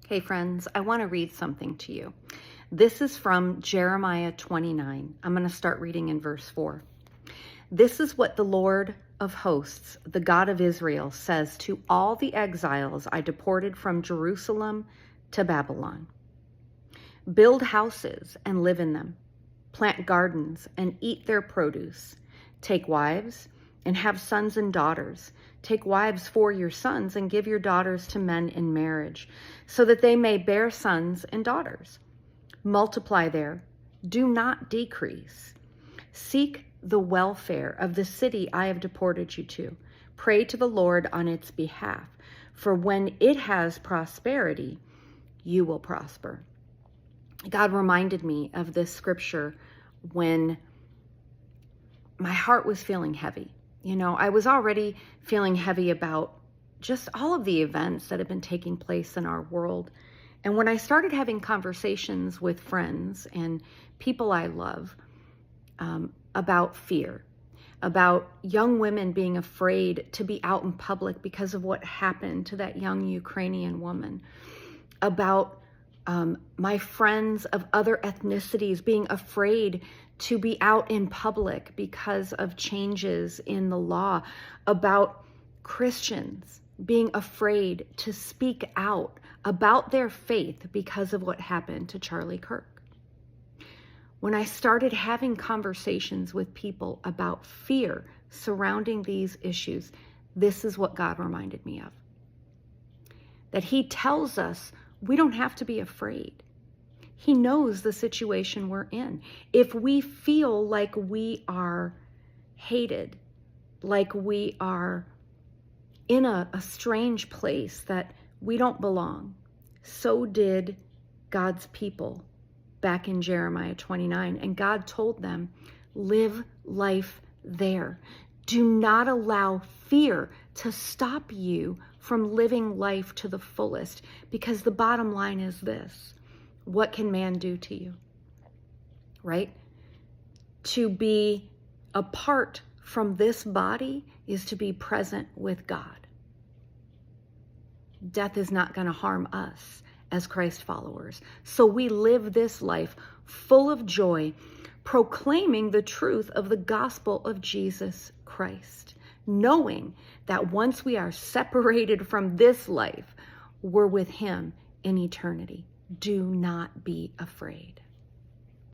Hey friends, I want to read something to you. This is from Jeremiah 29. I'm going to start reading in verse 4. This is what the Lord of hosts, the God of Israel, says to all the exiles I deported from Jerusalem to Babylon. Build houses and live in them. Plant gardens and eat their produce. Take wives and have sons and daughters. Take wives for your sons and give your daughters to men in marriage, so that they may bear sons and daughters. Multiply there, do not decrease. Seek the welfare of the city I have deported you to. Pray to the Lord on its behalf, for when it has prosperity, you will prosper. God reminded me of this scripture when my heart was feeling heavy. I was already feeling heavy about just all of the events that have been taking place in our world. And when I started having conversations with friends and people I love about fear, about young women being afraid to be out in public because of what happened to that young Ukrainian woman, about my friends of other ethnicities being afraid to be out in public because of changes in the law, about Christians being afraid to speak out about their faith because of what happened to Charlie Kirk. When I started having conversations with people about fear surrounding these issues, this is what God reminded me of. That He tells us we don't have to be afraid. He knows the situation we're in. If we feel like we are hated, like we are in a strange place, that we don't belong, so did God's people back in Jeremiah 29. And God told them, live life there. Do not allow fear to stop you from living life to the fullest, because the bottom line is this: what can man do to you? Right? To be apart from this body is to be present with God. Death is not going to harm us as Christ followers. So we live this life full of joy, proclaiming the truth of the gospel of Jesus Christ, knowing that once we are separated from this life, we're with Him in eternity. Do not be afraid.